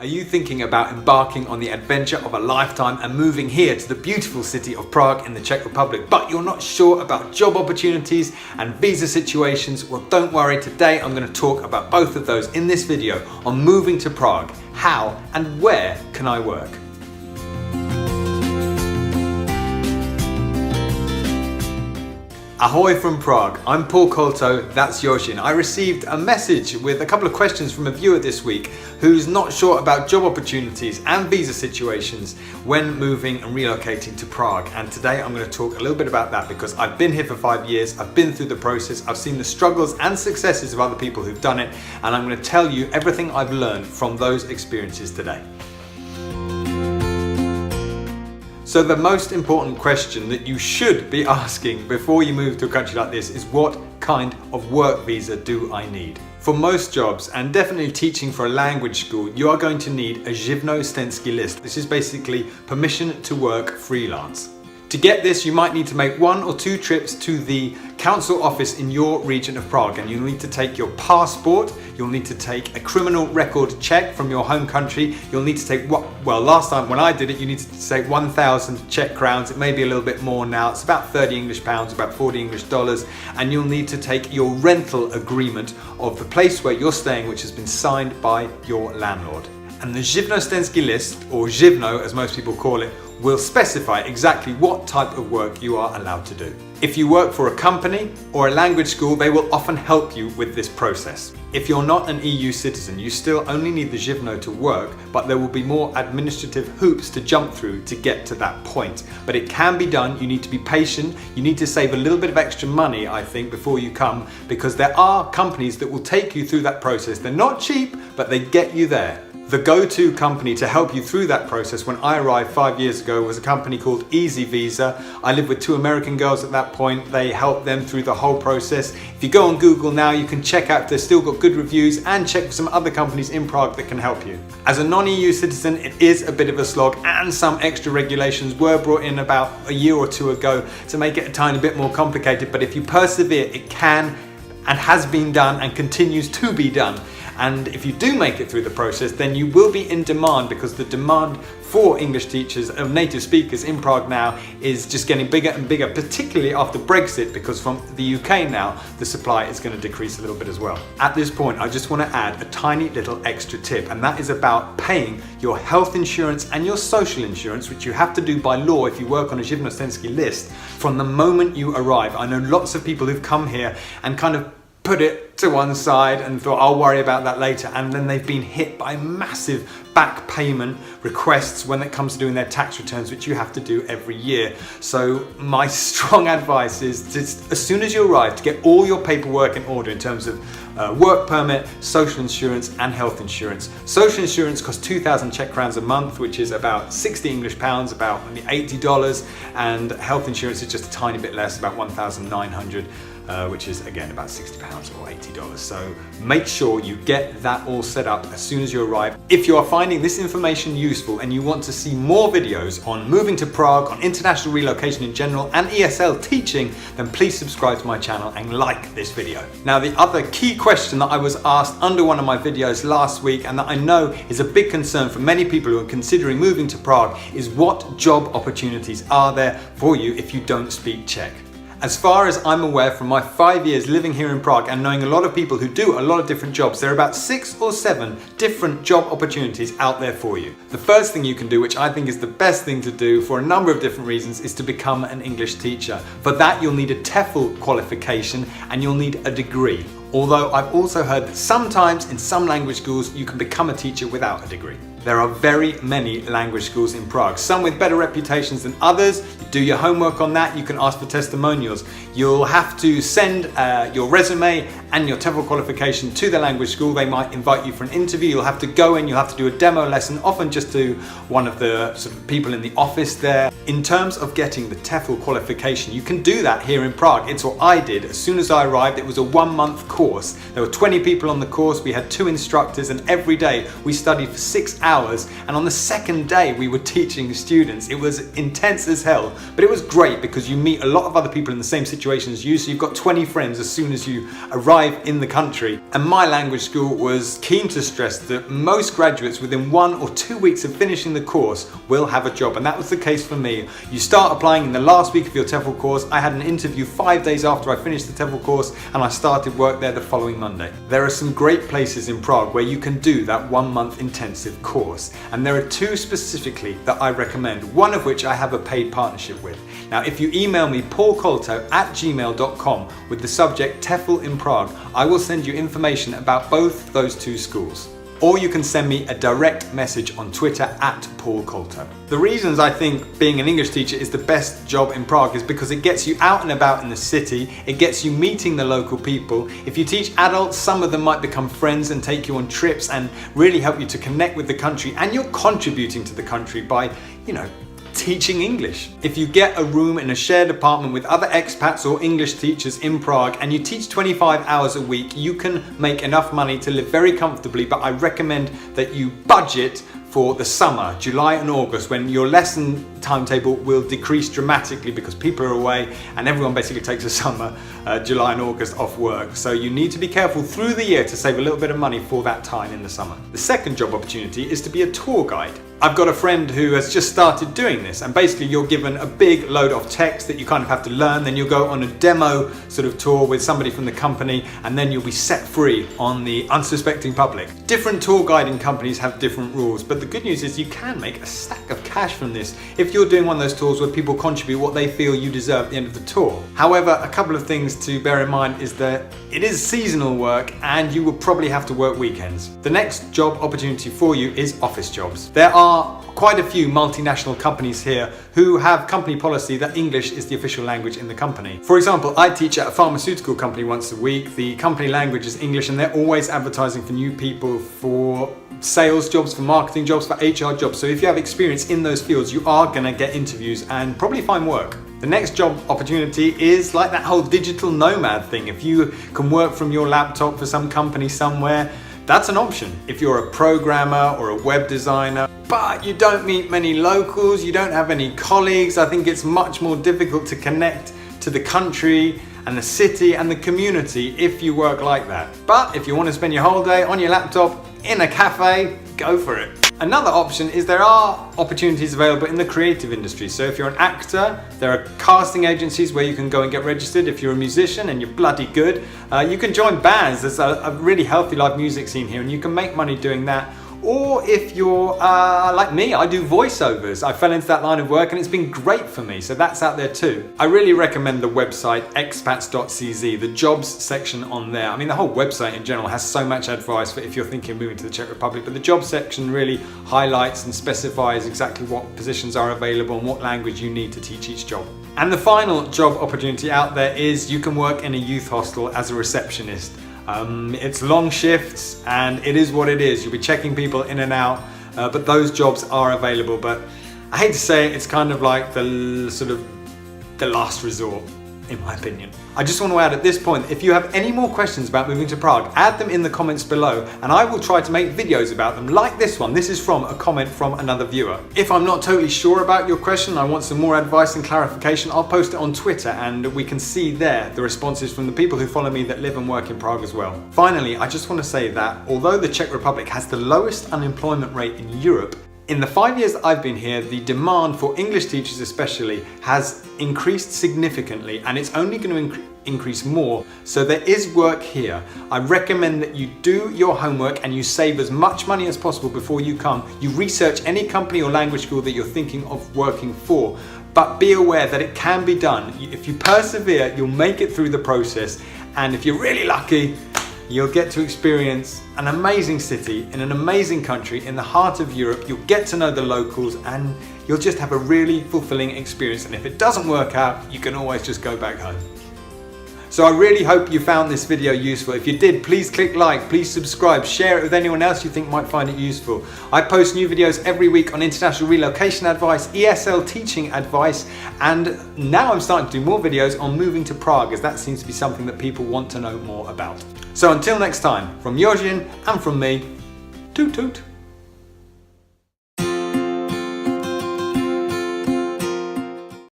Are you thinking about embarking on the adventure of a lifetime and moving here to the beautiful city of Prague in the Czech Republic, but you're not sure about job opportunities and visa situations? Well, don't worry, today I'm going to talk about both of those in this video on moving to Prague. How and where can I work? Ahoy from Prague, I'm Paul Colto, that's Yoshin. I received a message with a couple of questions from a viewer this week who's not sure about job opportunities and visa situations when moving and relocating to Prague. And today I'm going to talk a little bit about that because I've been here for 5 years, I've been through the process, I've seen the struggles and successes of other people who've done it, and I'm going to tell you everything I've learned from those experiences today. So the most important question that you should be asking before you move to a country like this is, what kind of work visa do I need? For most jobs, and definitely teaching for a language school, you are going to need a Zivnostensky list. This is basically permission to work freelance. To get this, you might need to make 1 or 2 trips to the council office in your region of Prague, and you'll need to take your passport, you'll need to take a criminal record check from your home country, you'll need to take, well, last time when I did it, you needed to take 1,000 Czech crowns, it may be a little bit more now, it's about 30 English pounds, about 40 English dollars, and you'll need to take your rental agreement of the place where you're staying, which has been signed by your landlord. And the Zivnostensky list, or Zivno as most people call it, will specify exactly what type of work you are allowed to do. If you work for a company or a language school, they will often help you with this process. If you're not an EU citizen, you still only need the Zivno to work, but there will be more administrative hoops to jump through to get to that point. But it can be done, you need to be patient, you need to save a little bit of extra money, I think, before you come, because there are companies that will take you through that process. They're not cheap, but they get you there. The go-to company to help you through that process when I arrived 5 years ago was a company called Easy Visa. I lived with 2 American girls at that point. They helped them through the whole process. If you go on Google now, you can check out if they've still got good reviews and check for some other companies in Prague that can help you. As a non-EU citizen, it is a bit of a slog, and some extra regulations were brought in about a year or 2 ago to make it a tiny bit more complicated, but if you persevere, it can and has been done and continues to be done. And if you do make it through the process, then you will be in demand, because the demand for English teachers and native speakers in Prague now is just getting bigger and bigger, particularly after Brexit, because from the UK now, the supply is going to decrease a little bit as well. At this point, I just want to add a tiny little extra tip, and that is about paying your health insurance and your social insurance, which you have to do by law if you work on a Zivnostensky list from the moment you arrive. I know lots of people who've come here and kind of put it to one side and thought, I'll worry about that later, and then they've been hit by massive back payment requests when it comes to doing their tax returns, which you have to do every year. So my strong advice is just, as soon as you arrive, to get all your paperwork in order in terms of work permit, social insurance and health insurance. Social insurance costs 2,000 Czech crowns a month, which is about 60 English pounds, about $80, and health insurance is just a tiny bit less, about 1,900, which is again about £60 or $80. So make sure you get that all set up as soon as you arrive. If you are finding this information useful and you want to see more videos on moving to Prague, on international relocation in general and ESL teaching, then please subscribe to my channel and like this video. Now, the other key question that I was asked under one of my videos last week, and that I know is a big concern for many people who are considering moving to Prague, is what job opportunities are there for you if you don't speak Czech? As far as I'm aware, from my 5 years living here in Prague and knowing a lot of people who do a lot of different jobs, there are about 6 or 7 different job opportunities out there for you. The first thing you can do, which I think is the best thing to do for a number of different reasons, is to become an English teacher. For that, you'll need a TEFL qualification and you'll need a degree. Although I've also heard that sometimes in some language schools you can become a teacher without a degree. There are very many language schools in Prague, some with better reputations than others. You do your homework on that, you can ask for testimonials. You'll have to send your resume and your TEFL qualification to the language school. They might invite you for an interview. You'll have to go in, you'll have to do a demo lesson, often just to one of the sort of people in the office there. In terms of getting the TEFL qualification, you can do that here in Prague. It's what I did. As soon as I arrived, it was a 1-month course. There were 20 people on the course, we had 2 instructors, and every day we studied for 6 hours hours, and on the second day we were teaching students. It was intense as hell, but it was great because you meet a lot of other people in the same situation as you, so you've got 20 friends as soon as you arrive in the country. And my language school was keen to stress that most graduates within 1 or 2 weeks of finishing the course will have a job, and that was the case for me. You start applying in the last week of your TEFL course. I had an interview 5 days after I finished the TEFL course, and I started work there the following Monday. There are some great places in Prague where you can do that 1 month intensive course, and there are 2 specifically that I recommend, one of which I have a paid partnership with. Now, if you email me paulcolto@gmail.com with the subject TEFL in Prague, I will send you information about both those 2 schools. Or you can send me a direct message on Twitter @PaulColto. The reasons I think being an English teacher is the best job in Prague is because it gets you out and about in the city, it gets you meeting the local people. If you teach adults, some of them might become friends and take you on trips and really help you to connect with the country, and you're contributing to the country by, teaching English. If you get a room in a shared apartment with other expats or English teachers in Prague and you teach 25 hours a week, you can make enough money to live very comfortably, but I recommend that you budget for the summer, July and August, when your lesson timetable will decrease dramatically because people are away and everyone basically takes the summer, July and August off work. So you need to be careful through the year to save a little bit of money for that time in the summer. The second job opportunity is to be a tour guide. I've got a friend who has just started doing this, and basically you're given a big load of text that you kind of have to learn, then you'll go on a demo sort of tour with somebody from the company, and then you'll be set free on the unsuspecting public. Different tour guiding companies have different rules, but the good news is you can make a stack of cash from this if you're doing one of those tours where people contribute what they feel you deserve at the end of the tour. However, a couple of things to bear in mind is that it is seasonal work and you will probably have to work weekends. The next job opportunity for you is office jobs. There are quite a few multinational companies here who have company policy that English is the official language in the company. For example, I teach at a pharmaceutical company once a week. The company language is English and they're always advertising for new people for sales jobs, for marketing jobs, for HR jobs. So if you have experience in those fields, you are going to get interviews and probably find work. The next job opportunity is like that whole digital nomad thing. If you can work from your laptop for some company somewhere, that's an option. If you're a programmer or a web designer, but you don't meet many locals, you don't have any colleagues, I think it's much more difficult to connect to the country and the city and the community if you work like that. But if you want to spend your whole day on your laptop in a cafe, go for it. Another option is there are opportunities available in the creative industry. So if you're an actor, there are casting agencies where you can go and get registered. If you're a musician and you're bloody good, you can join bands. There's a really healthy live music scene here and you can make money doing that. Or if you're like me, I do voiceovers. I fell into that line of work and it's been great for me, so that's out there too. I really recommend the website expats.cz, the jobs section on there. I mean, the whole website in general has so much advice for if you're thinking of moving to the Czech Republic, but the jobs section really highlights and specifies exactly what positions are available and what language you need to teach each job. And the final job opportunity out there is you can work in a youth hostel as a receptionist. It's long shifts and it is what it is. You'll be checking people in and out, but those jobs are available. But I hate to say it, it's kind of like the last resort, in my opinion. I just want to add at this point, if you have any more questions about moving to Prague, add them in the comments below and I will try to make videos about them like this one. This is from a comment from another viewer. If I'm not totally sure about your question, I want some more advice and clarification, I'll post it on Twitter and we can see there the responses from the people who follow me that live and work in Prague as well. Finally, I just want to say that although the Czech Republic has the lowest unemployment rate in Europe, in the 5 years that I've been here, the demand for English teachers especially has increased significantly and it's only going to increase more. So there is work here. I recommend that you do your homework and you save as much money as possible before you come. You research any company or language school that you're thinking of working for, but be aware that it can be done. If you persevere, you'll make it through the process, and if you're really lucky, you'll get to experience an amazing city in an amazing country in the heart of Europe. You'll get to know the locals and you'll just have a really fulfilling experience. And if it doesn't work out, you can always just go back home. So I really hope you found this video useful. If you did, please click like, please subscribe, share it with anyone else you think might find it useful. I post new videos every week on international relocation advice, ESL teaching advice, and now I'm starting to do more videos on moving to Prague, as that seems to be something that people want to know more about. So until next time, from Yojin and from me, toot toot.